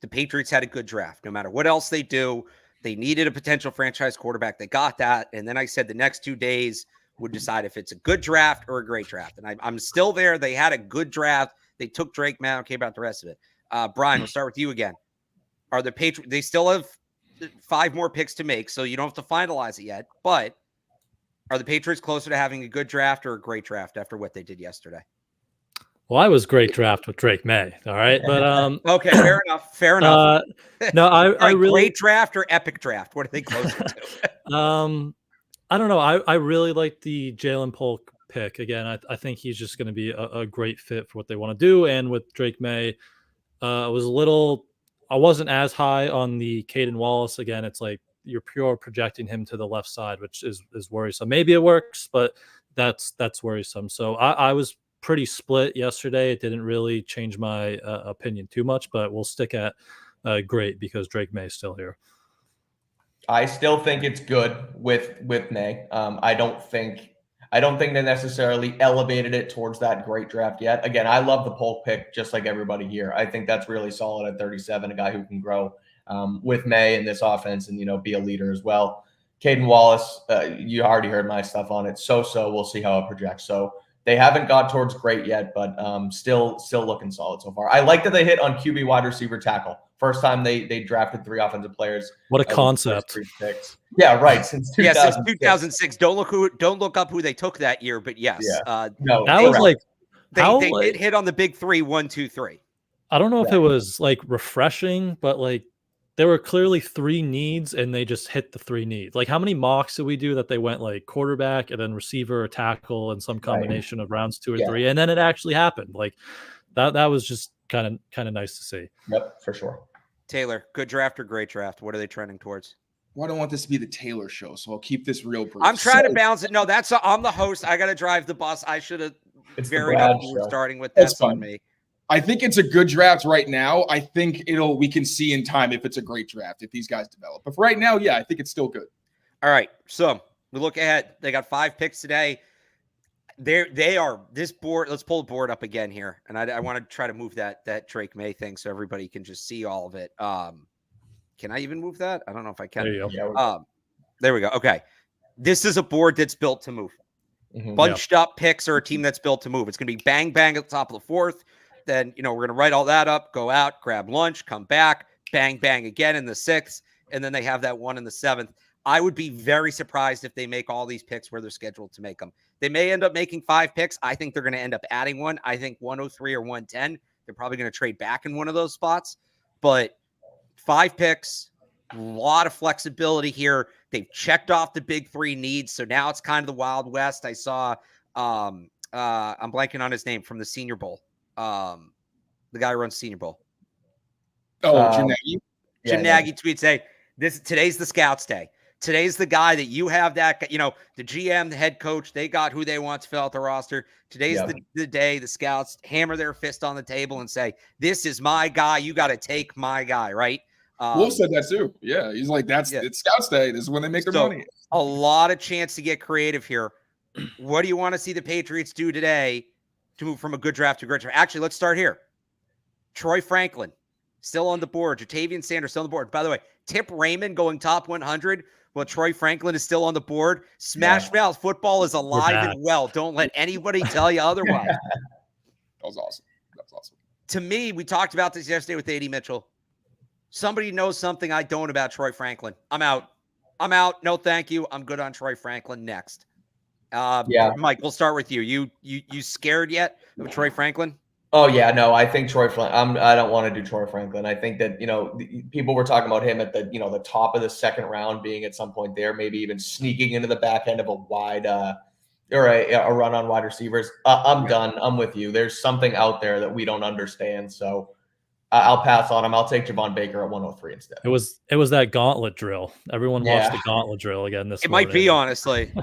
the Patriots had a good draft. No matter what else they do, they needed a potential franchise quarterback. They got that. And then I said the next 2 days would decide if it's a good draft or a great draft. And I'm still there. They had a good draft. They took Drake May. Okay, about the rest of it. Brian, we'll start with you again. Are the Patriots, they still have 5 more picks to make, so you don't have to finalize it yet, but are the Patriots closer to having a good draft or a great draft after what they did yesterday? Well, I was great draft with Drake May. All right. But okay, fair enough. Fair enough. No, I really great draft or epic draft. What are they closer to? I don't know. I really like the Jalen Polk pick. Again, I think he's just going to be a great fit for what they want to do. And with Drake May, I wasn't as high on the Caedan Wallace. Again, it's like you're pure projecting him to the left side, which is worrisome. Maybe it works, but that's worrisome. So I was pretty split yesterday. It didn't really change my opinion too much, but we'll stick at great because Drake May is still here. I still think it's good with May. I don't think they necessarily elevated it towards that great draft yet. Again, I love the Polk pick just like everybody here. I think that's really solid at 37, a guy who can grow with May in this offense and, you know, be a leader as well. Caedan Wallace, you already heard my stuff on it. So we'll see how it projects. So they haven't got towards great yet, but still looking solid so far. I like that they hit on QB wide receiver tackle. First time they drafted 3 offensive players. What a concept. 3 picks. Yeah, right. Since 2006. Yeah, since 2006. Don't look up who they took that year, but yes. Yeah. No, that was like they did hit on the big 3, 1, 2, 3. I don't know if it was like refreshing, but like there were clearly 3 needs and they just hit the 3 needs. Like, how many mocks did we do that they went like quarterback and then receiver or tackle and some combination of rounds 2 or 3, and then it actually happened. Like that was just kind of nice to see. Yep, for sure. Taylor, good draft or great draft? What are they trending towards? Well, I don't want this to be the Taylor show, so I'll keep this real brief. I'm trying to balance it. No, I'm the host. I got to drive the bus. I should have varied up. We're starting with that's on me. I think it's a good draft right now. I think we can see in time if it's a great draft, if these guys develop. But for right now, yeah, I think it's still good. All right. So we look ahead. They got 5 picks today. They are this board. Let's pull the board up again here. And I want to try to move that Drake May thing so everybody can just see all of it. Can I even move that? I don't know if I can. There you go. There we go. Okay. This is a board that's built to move. Bunched up picks are a team that's built to move. It's going to be bang, bang at the top of the 4th. then, we're going to write all that up, go out, grab lunch, come back, bang, bang again in the 6th. And then they have that one in the 7th. I would be very surprised if they make all these picks where they're scheduled to make them. They may end up making 5 picks. I think they're going to end up adding one. I think 103 or 110. They're probably going to trade back in one of those spots. But 5 picks, a lot of flexibility here. They've checked off the big 3 needs. So now it's kind of the Wild West. I saw, I'm blanking on his name from the Senior Bowl. The guy who runs Senior Bowl. Jim Nagy? Jim Nagy tweets, hey, today's the scouts day. Today's the guy that you have that, the GM, the head coach, they got who they want to fill out the roster. Today's the day the scouts hammer their fist on the table and say, this is my guy. You got to take my guy, right? Wolf said that too. Yeah. He's like, it's scouts day. This is when they make their money. A lot of chance to get creative here. What do you want to see the Patriots do today to move from a good draft to a great draft? Actually, let's start here. Troy Franklin, still on the board. Jatavian Sanders, still on the board. By the way, Tip Raymond going top 100. Well, Troy Franklin is still on the board. Smash Mouth football is alive and well. Don't let anybody tell you otherwise. That was awesome. To me, we talked about this yesterday with A.D. Mitchell. Somebody knows something I don't about Troy Franklin. I'm out. No, thank you. I'm good on Troy Franklin. Next. Mike, we'll start with you. You scared yet of Troy Franklin? Oh yeah, no, I think Troy Franklin. I don't want to do Troy Franklin. I think that people were talking about him at the the top of the 2nd round, being at some point there, maybe even sneaking into the back end of a wide or a run on wide receivers. I'm done. I'm with you. There's something out there that we don't understand. So I'll pass on him. I'll take Javon Baker at 103 instead. It was that gauntlet drill. Everyone watched the gauntlet drill again this morning. Might be, honestly.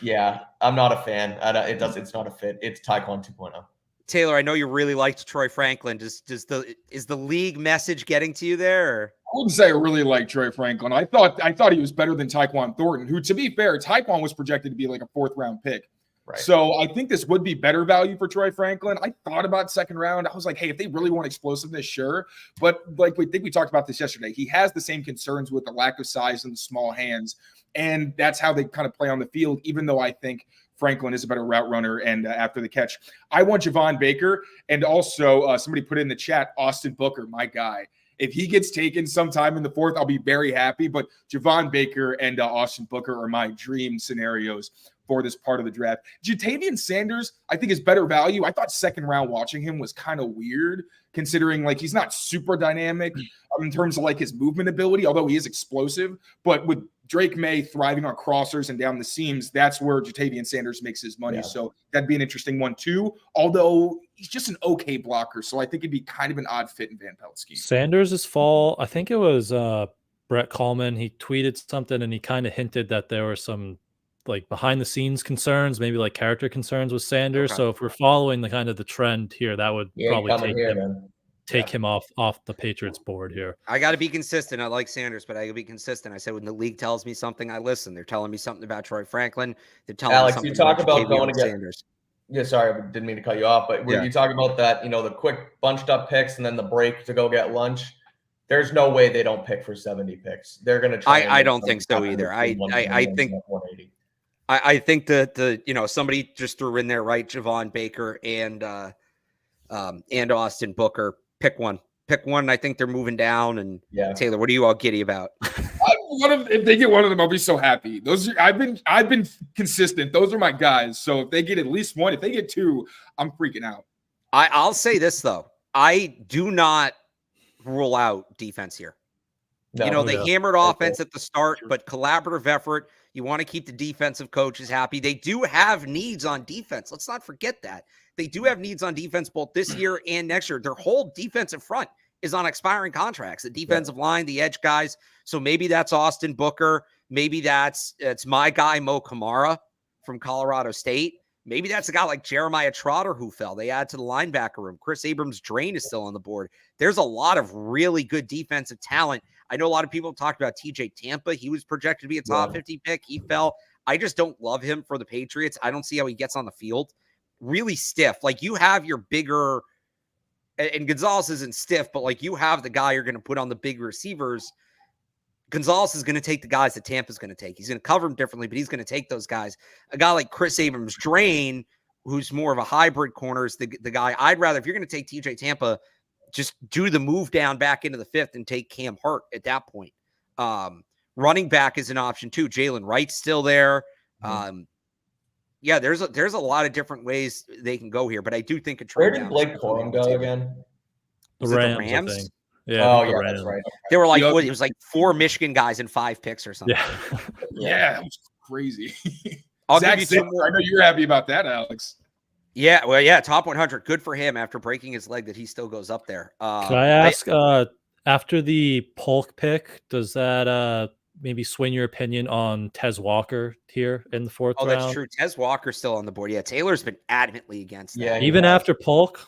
Yeah, I'm not a fan. It's not a fit. It's Taekwondo 2.0. Taylor, I know you really liked Troy Franklin. Is the league message getting to you there? Or? I wouldn't say I really like Troy Franklin. I thought he was better than Tyquan Thornton, who, to be fair, Tyquan was projected to be like a 4th round pick. Right. So I think this would be better value for Troy Franklin. I thought about 2nd round. I was like, hey, if they really want explosiveness, sure. But we talked about this yesterday. He has the same concerns with the lack of size and the small hands. And that's how they kind of play on the field, even though I think Franklin is a better route runner and after the catch. I want Javon Baker, and also somebody put in the chat, Austin Booker, my guy. If he gets taken sometime in the 4th, I'll be very happy. But Javon Baker and Austin Booker are my dream scenarios for this part of the draft. Jatavian Sanders, I think, is better value. I thought 2nd round watching him was kind of weird, considering he's not super dynamic in terms of his movement ability, although he is explosive. But with Drake May thriving on crossers and down the seams, that's where Jatavian Sanders makes his money. Yeah. So that'd be an interesting one too, although he's just an okay blocker. So I think it'd be kind of an odd fit in Van Pelt's scheme. Sanders' fall, I think it was Brett Coleman. He tweeted something and he kind of hinted that there were some behind the scenes concerns, maybe character concerns with Sanders. Okay. So if we're following the trend here, that would probably take him off the Patriots board here. I got to be consistent. I like Sanders, but I got to be consistent. I said when the league tells me something, I listen. They're telling me something about Troy Franklin. They're telling Alex, me something you talk about going to get Sanders. Yeah, sorry, I didn't mean to cut you off, but when you talk about that, the quick bunched up picks and then the break to go get lunch, there's no way they don't pick for 70 picks. They're going to try. I don't think so either. I think 180. I think that somebody just threw in there, right? Javon Baker and Austin Booker. Pick one. I think they're moving down. And Taylor, what are you all giddy about? If they get one of them, I'll be so happy. I've been consistent. Those are my guys. So if they get at least one, if they get 2, I'm freaking out. I'll say this though. I do not rule out defense here. No, they hammered offense at the start, but collaborative effort. You want to keep the defensive coaches happy. They do have needs on defense. Let's not forget that. They do have needs on defense both this year and next year. Their whole defensive front is on expiring contracts. The defensive line, the edge guys. So maybe that's Austin Booker. Maybe it's my guy, Mo Kamara from Colorado State. Maybe that's a guy like Jeremiah Trotter who fell. They add to the linebacker room. Chris Abrams-Drain is still on the board. There's a lot of really good defensive talent. I know a lot of people talked about TJ Tampa. He was projected to be a top 50 pick. He fell. I just don't love him for the Patriots. I don't see how he gets on the field. Really stiff. You have your bigger, and Gonzalez isn't stiff, but you have the guy you're going to put on the big receivers. Gonzalez is going to take the guys that Tampa's going to take. He's going to cover them differently, but he's going to take those guys. A guy like Chris Abrams-Drain who's more of a hybrid corner, is the guy I'd rather, if you're going to take TJ Tampa, just do the move down back into the 5th and take Cam Hart at that point. Running back is an option too. Jalen Wright's still there. Yeah, there's a lot of different ways they can go here, but I do think a trade. Where did Blake Corum go again? The Rams. I think. Yeah. Oh, yeah, that's right. They were like, what, it was like 4 Michigan guys and 5 picks or something. Yeah. Yeah, that was crazy. I'll Zach give you 2 more. I know you're happy about that, Alex. Yeah, well, yeah, top 100. Good for him after breaking his leg that he still goes up there. Can I ask, after the Polk pick, does that maybe swing your opinion on Tez Walker here in the 4th round? Oh, that's true. Tez Walker's still on the board. Yeah, Taylor's been adamantly against that. Yeah, Even after Polk?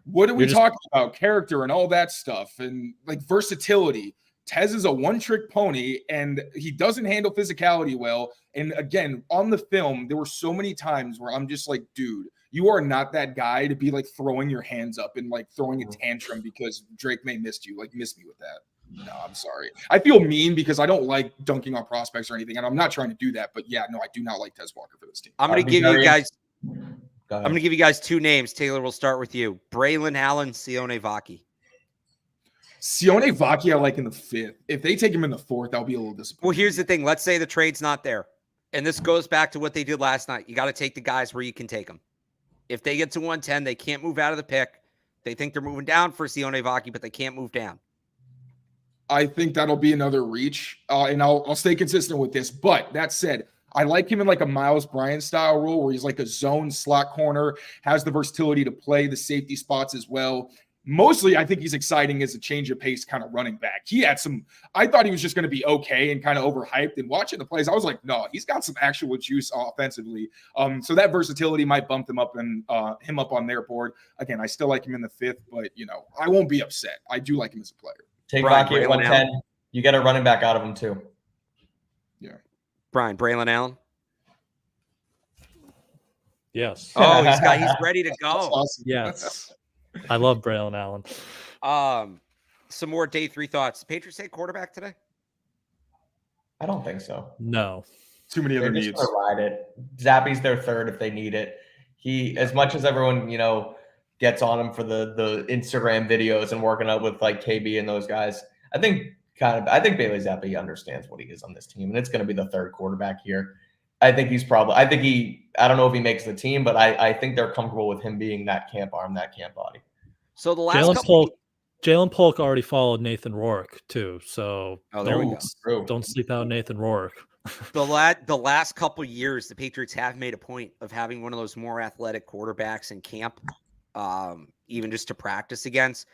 What are we talking about? Character and all that stuff and like versatility. Tez is a one-trick pony, and he doesn't handle physicality well. And again, on the film, there were so many times where I'm just like, dude, you are not that guy to be like throwing your hands up and like throwing a tantrum because Drake May missed you. Like, miss me with that. No, I'm sorry. I feel mean because I don't like dunking on prospects or anything, and I'm not trying to do that. But yeah, no, I do not like Tez Walker for this team. I'm going to give you guys. I'm going to give you guys 2 names. Taylor, we'll start with you. Braylon Allen, Sione Vaki. Sione Vaki, I like in the 5th. If they take him in the 4th, I'll be a little disappointed. Well, here's the thing. Let's say the trade's not there. And this goes back to what they did last night. You got to take the guys where you can take them. If they get to 110, they can't move out of the pick. They think they're moving down for Sione Vaki, but they can't move down. I think that'll be another reach, and I'll stay consistent with this. But that said, I like him in like a Miles Bryant style role where he's like a zone slot corner, has the versatility to play the safety spots as well. Mostly, I think he's exciting as a change of pace kind of running back. He had I thought he was just going to be okay and kind of overhyped. And watching the plays, I was like, no, he's got some actual juice offensively. So that versatility might bump him up on their board. Again, I still like him in the 5th, but I won't be upset. I do like him as a player. Take Vaki at 110. You get a running back out of him too. Yeah. Brian, Braylon Allen. Yes. Oh, he's ready to go. Awesome. Yes. I love Braylon Allen. Some more day 3 thoughts. The Patriots take quarterback today? I don't think so. No. Too many other needs. Ride it. Zappy's their 3rd if they need it. He, as much as everyone, gets on him for the Instagram videos and working out with like KB and those guys, I think Bailey Zappi understands what he is on this team, and it's going to be the 3rd quarterback here. I don't know if he makes the team, but I think they're comfortable with him being that camp arm, that camp body. So the last Jalen Polk already followed Nathan Rourke too, so there we go. Don't sleep out Nathan Rourke. The last couple of years, the Patriots have made a point of having one of those more athletic quarterbacks in camp, even just to practice against.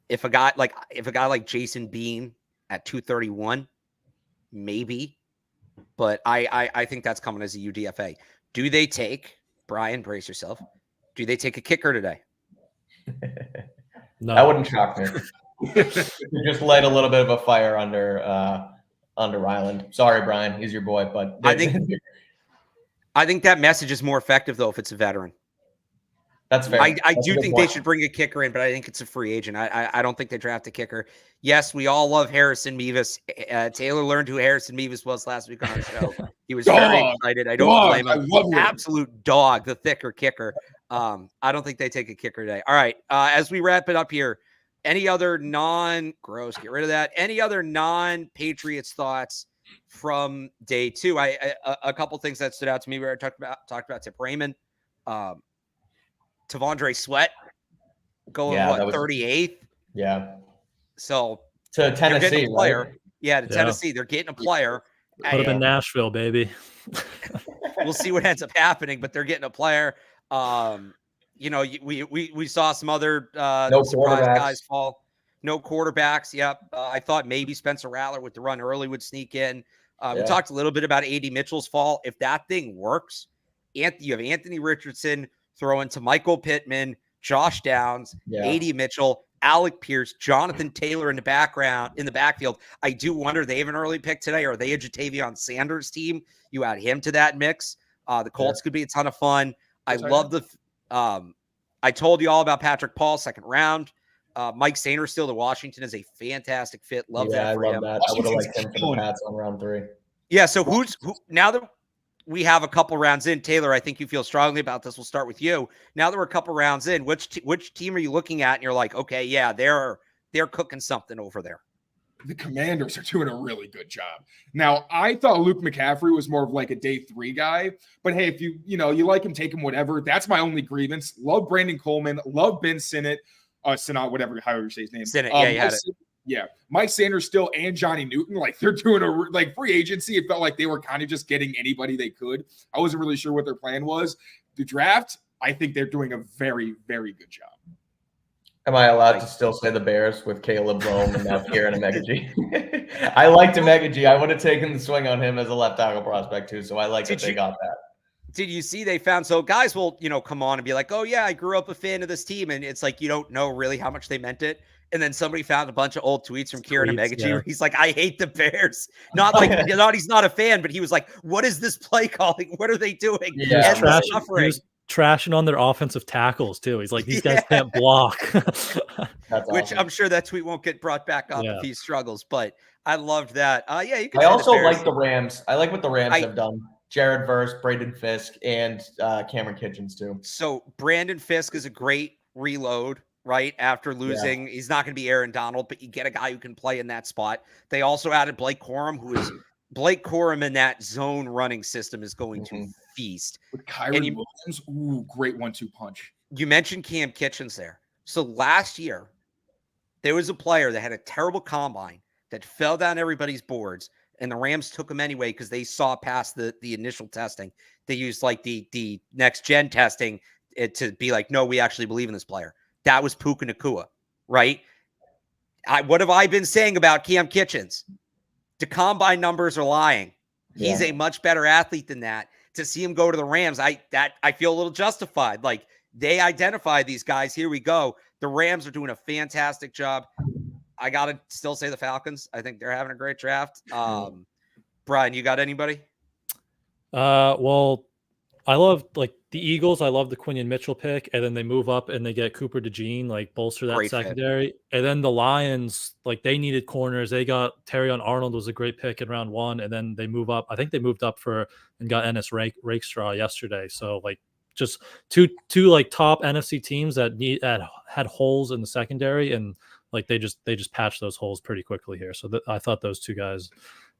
If a guy like Jason Bean at 231, maybe. But I think that's coming as a UDFA. Do they take, Brian, brace yourself, do they take a kicker today? No. That wouldn't shock me. You just light a little bit of a fire under Ryland. Sorry, Brian, he's your boy, but I think that message is more effective though if it's a veteran. That's fair. I do think they should bring a kicker in, but I think it's a free agent. I don't think they draft a kicker. Yes, we all love Harrison Mevis. Taylor learned who Harrison Mevis was last week on our show. He was very excited. I don't blame him. Absolute dog, the thicker kicker. I don't think they take a kicker today. All right. As we wrap it up here, any other gross, get rid of that. Any other non-Patriots thoughts from day 2? A couple things that stood out to me. We already talked about Tip Raymond. Tavondre Sweat going 38th. Yeah. So to Tennessee, player. Right? Yeah, to Tennessee. They're getting a player. Put him in Nashville, baby. We'll see what ends up happening, but they're getting a player. We saw some other surprise guys fall. No quarterbacks. Yep. I thought maybe Spencer Rattler with the run early would sneak in. We talked a little bit about A.D. Mitchell's fall. If that thing works, you have Anthony Richardson throwing to Michael Pittman, Josh Downs, A.D. Mitchell, Alec Pierce, Jonathan Taylor in the backfield. I do wonder, they have an early pick today. Are they a Jatavion Sanders team? You add him to that mix. The Colts could be a ton of fun. I love I told you all about Patrick Paul, 2nd round. Mike Sainristil to Washington is a fantastic fit. Love that for him. That. I would have liked him for the Pats on round 3. Yeah. So who now that we have a couple rounds in. Taylor, I think you feel strongly about this. We'll start with you. Now that we're a couple rounds in, which team are you looking at? And you're like, okay, yeah, they're cooking something over there. The Commanders are doing a really good job. Now, I thought Luke McCaffrey was more of like a day 3 guy, but hey, if you like him, take him, whatever. That's my only grievance. Love Brandon Coleman, love Ben Sinnott, whatever, however you say his name. Sinnott, yeah, you had it. Yeah, Mike Sanders still and Johnny Newton, like they're doing free agency. It felt like they were kind of just getting anybody they could. I wasn't really sure what their plan was. The draft, I think they're doing a very, very good job. Am I allowed to still say the Bears with Caleb Rome and now Kieran Amegaji? I liked Amegaji. I would have taken the swing on him as a left tackle prospect too, so I like that they got that. Did you see they found, so guys will, come on and be like, oh yeah, I grew up a fan of this team. And it's like, you don't know really how much they meant it. And then somebody found a bunch of old tweets from Kieran Amegaji where he's like, I hate the Bears. Not like, he's not a fan, but he was like, what is this play calling? What are they doing? Yeah. He was trashing on their offensive tackles too. He's like, these guys can't block. Which awesome. I'm sure that tweet won't get brought back up if he struggles, but I loved that. You can. I also like the Rams. I like what the Rams have done. Jared Verse, Braden Fisk, and Cameron Kitchens too. So Brandon Fisk is a great reload, right? After losing, he's not going to be Aaron Donald, but you get a guy who can play in that spot. They also added Blake Corum, who is Blake Corum in that zone running system is going to feast. With Kyron Williams, great 1-2 punch. You mentioned Cam Kitchens there. So last year, there was a player that had a terrible combine that fell down everybody's boards, and the Rams took him anyway because they saw past the initial testing. They used like the next gen testing to be like, no, we actually believe in this player. That was Puka Nacua, right? What have I been saying about Cam Kitchens? The combine numbers are lying. He's a much better athlete than that. To see him go to the Rams, I feel a little justified. Like, they identify these guys. Here we go. The Rams are doing a fantastic job. I got to still say the Falcons. I think they're having a great draft. Brian, you got anybody? Well, I love like the Eagles. I love the Quinion Mitchell pick, and then they move up and they get Cooper DeJean, like bolster that great secondary. Fit. And then the Lions, like they needed corners. They got Terrion Arnold was a great pick in round 1, and then they move up. I think they moved up and got Ennis Rakestraw yesterday. So like just two like top NFC teams that had holes in the secondary, and like they just patched those holes pretty quickly here. So I thought those two guys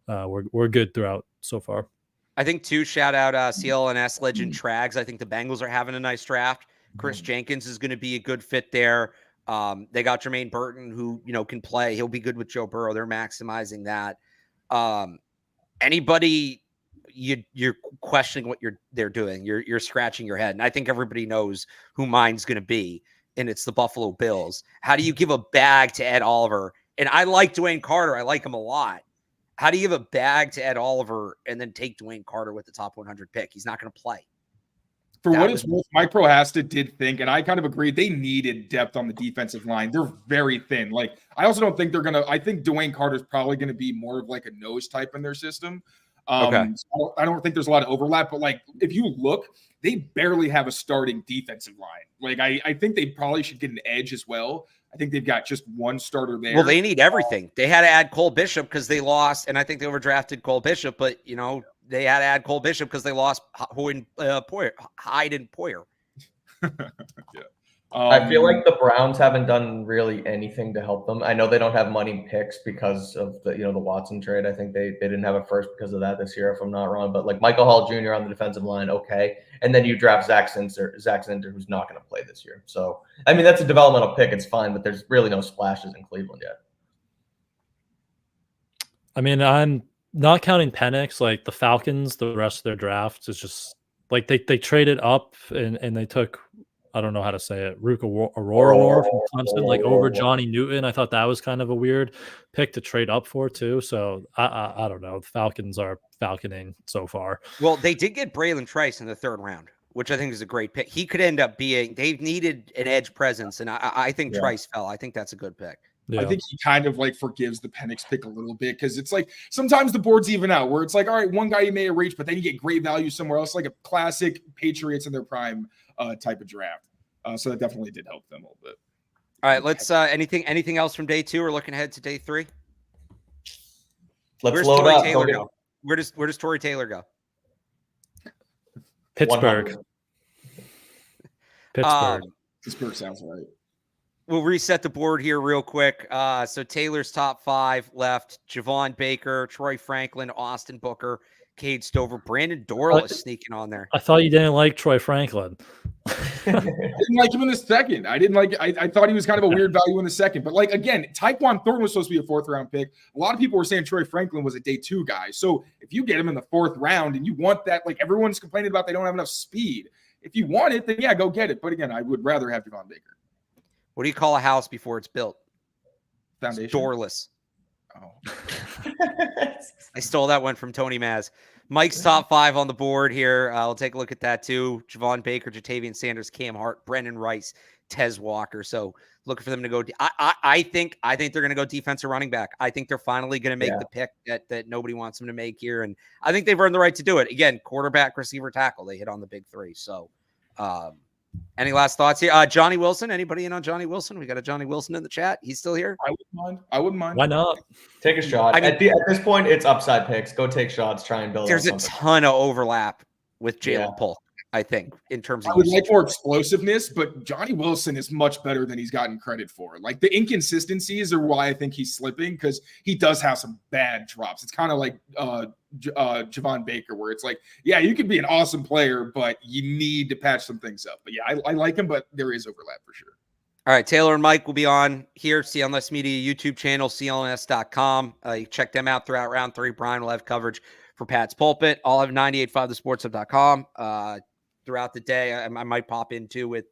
were good throughout so far. I think too, shout out CLNS legend Trags. I think the Bengals are having a nice draft. Chris Jenkins is going to be a good fit there. They got Jermaine Burton, who can play. He'll be good with Joe Burrow. They're maximizing that. Anybody you're questioning what they're doing. You're scratching your head, and I think everybody knows who mine's going to be, and it's the Buffalo Bills. How do you give a bag to Ed Oliver? And I like Dwayne Carter. I like him a lot. How do you give a bag to Ed Oliver and then take Dwayne Carter with the top 100 pick? He's not going to play. For what it's worth, Mike Prohasta did think, and I kind of agree, they needed depth on the defensive line. They're very thin. Like, I also don't think I think Dwayne Carter's probably going to be more of like a nose type in their system. Okay. So I don't think there's a lot of overlap, but like, if you look, they barely have a starting defensive line. Like, I think they probably should get an edge as well. I think they've got just one starter there. Well, they need everything. They had to add Cole Bishop because they lost, and I think they overdrafted Cole Bishop, but, they had to add Cole Bishop because they lost Hyde and Poyer. Yeah. I feel like the Browns haven't done really anything to help them. I know they don't have money picks because of the the Watson trade. I think they didn't have a first because of that this year, if I'm not wrong. But like Michael Hall Jr. on the defensive line, okay, and then you draft Zach Zinter, who's not going to play this year. So I mean that's a developmental pick. It's fine, but there's really no splashes in Cleveland yet. I mean, I'm not counting Penix. Like the Falcons, the rest of their draft is just like they traded up and they took. I don't know how to say it. Rook Aurora from Clemson, like over Johnny Newton. I thought that was kind of a weird pick to trade up for too. So I don't know. The Falcons are falconing so far. Well, they did get Braylon Trice in the 3rd round, which I think is a great pick. He could end up being. They needed an edge presence, and I think Trice fell. I think that's a good pick. Yeah. I think he kind of like forgives the Penix pick a little bit because it's like sometimes the boards even out where it's like, all right, one guy you may have reached, but then you get great value somewhere else, like a classic Patriots in their prime type of draft. So that definitely did help them a little bit. All right, let's anything else from day 2 or looking ahead to day 3? Let's load up. Taylor go? Where does Tory Taylor go? Pittsburgh. 100. Pittsburgh. Pittsburgh sounds right. We'll reset the board here real quick. So Taylor's top 5 left: Javon Baker, Troy Franklin, Austin Booker, Cade Stover, Brandon Dorrell is sneaking on there. I thought you didn't like Troy Franklin. I didn't like him in the second. I thought he was kind of a weird value in the second. But like again, Tyquan Thornton was supposed to be a 4th round pick. A lot of people were saying Troy Franklin was a day 2 guy. So if you get him in the 4th round and you want that, like everyone's complaining about they don't have enough speed. If you want it, then yeah, go get it. But again, I would rather have Javon Baker. What do you call a house before it's built? Foundation. It's doorless. Oh. I stole that one from Tony Maz. Mike's top 5 on the board here. I'll take a look at that too. Javon Baker, Jatavian Sanders, Cam Hart, Brendan Rice, Tez Walker. So looking for them to go. I think they're going to go defensive running back. I think they're finally going to make the pick that nobody wants them to make here. And I think they've earned the right to do it. Again, quarterback, receiver, tackle. They hit on the big 3. So any last thoughts here? Johnny Wilson. Anybody in on Johnny Wilson? We got a Johnny Wilson in the chat. He's still here. I wouldn't mind. Why not? Take a shot. I mean, at this point, it's upside picks. Go take shots. Try and build. There's a ton of overlap with Jalen Polk, I think, in terms of. I would like more explosiveness, but Johnny Wilson is much better than he's gotten credit for. Like the inconsistencies are why I think he's slipping, because he does have some bad drops. It's kind of like Javon Baker, where it's like, yeah, you could be an awesome player, but you need to patch some things up. But yeah, I like him, but there is overlap for sure. All right, Taylor and Mike will be on here, CLNS Media YouTube channel, CLNS.com. You check them out throughout round 3. Brian will have coverage for Pat's Pulpit. I'll have 98.5thesportsup.com throughout the day. I might pop in too with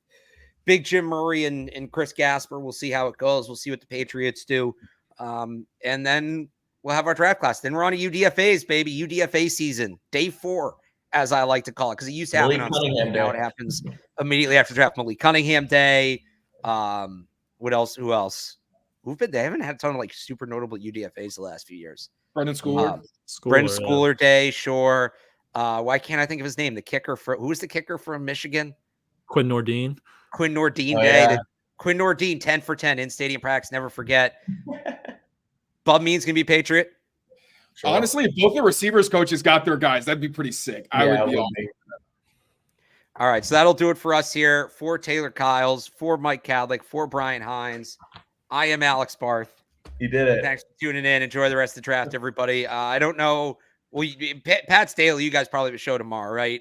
Big Jim Murray and Chris Gasper. We'll see how it goes. We'll see what the Patriots do. And then we'll have our draft class. Then we're on a UDFAs, baby. UDFA season, day 4, as I like to call it, because it used to happen on Sunday. Now it happens immediately after draft. Malik Cunningham Day. What else? Who else? They haven't had a ton of like super notable UDFAs the last few years. Brendan Schooler. Brendan Schooler Day, sure. Why can't I think of his name? The kicker who's the kicker from Michigan? Quinn Nordine. Quinn Nordine Day. Yeah. Quinn Nordine, 10 for 10 in stadium practice. Never forget. Bub Means gonna be Patriot. Sure. Honestly, if both the receivers coaches got their guys, that'd be pretty sick. I would be. All right, so that'll do it for us here. For Taylor Kyles, for Mike Kadlick, for Brian Hines. I am Alex Barth. You did it. Thanks for tuning in. Enjoy the rest of the draft, everybody. I don't know. Well, Pat Staley, you guys probably have a show tomorrow, right?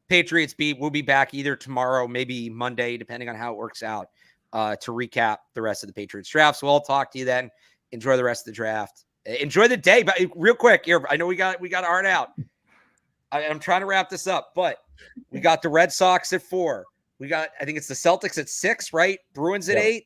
Patriots beat. We'll be back either tomorrow, maybe Monday, depending on how it works out, to recap the rest of the Patriots draft. So I'll talk to you then. Enjoy the rest of the draft. Enjoy the day. But real quick here, I know we got to hard out. I'm trying to wrap this up, but we got the Red Sox at 4. We got, I think it's the Celtics at 6, right? Bruins at 8.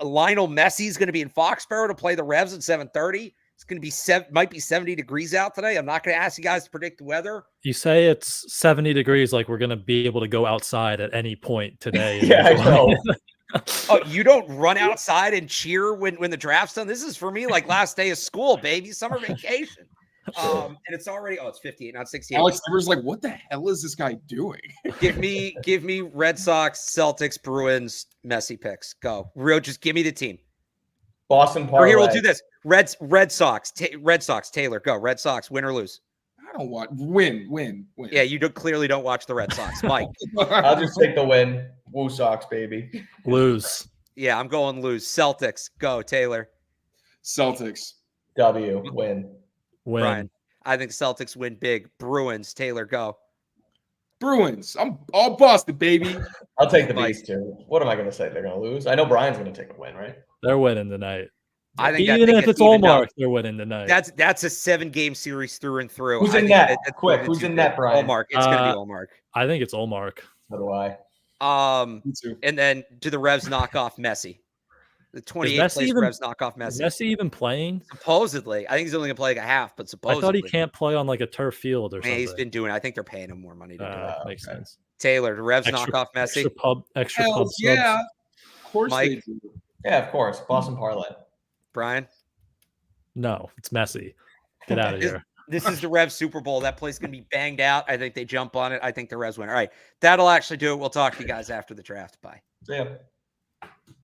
Lionel Messi's going to be in Foxborough to play the Revs at 7:30. It's going to be might be 70 degrees out today. I'm not going to ask you guys to predict the weather. You say it's 70 degrees, like we're going to be able to go outside at any point today. Yeah, I know. Oh, you don't run outside and cheer when the draft's done? This is for me like last day of school, baby, summer vacation. And it's already it's 58, not 68. Alex Silver's like, what the hell is this guy doing? give me Red Sox, Celtics, Bruins, Messi picks. Go. Just give me the team. Boston parlay. Or here, we'll do this. Red Sox, Taylor, go. Red Sox, win or lose? I don't want win. Yeah, you clearly don't watch the Red Sox. Mike. I'll just take the win. Woo Sox, baby. Lose. Yeah, I'm going lose. Celtics, go. Taylor. Celtics. W, win. Brian. I think Celtics win big. Bruins, Taylor, go. Bruins. I'm all busted, baby. I'll take the Beast too. What am I going to say? They're going to lose? I know Brian's going to take a win, right? They're winning tonight. I think even if it's Allmark, they're winning tonight. That's a 7-game series through and through. Who's in net? Quick, who's in net, Brian? Allmark. It's going to be Allmark. I think it's Allmark. So do I. Me too. And then do the Revs knock off Messi? The 28th place Revs knock off Messi. Is Messi even playing? Supposedly. I think he's only going to play like a half, but supposedly. I thought he can't play on like a turf field or something. He's been doing it. I think they're paying him more money to do it. Makes sense. Taylor, the Revs knock off Messi? Extra pub subs. Yeah. Of course Mike? they do. Yeah, of course. Boston parlay. Brian? No, it's Messi. Get out of here. This is the Revs Super Bowl. That play's going to be banged out. I think they jump on it. I think the Revs win. All right. That'll actually do it. We'll talk to you guys after the draft. Bye. See ya.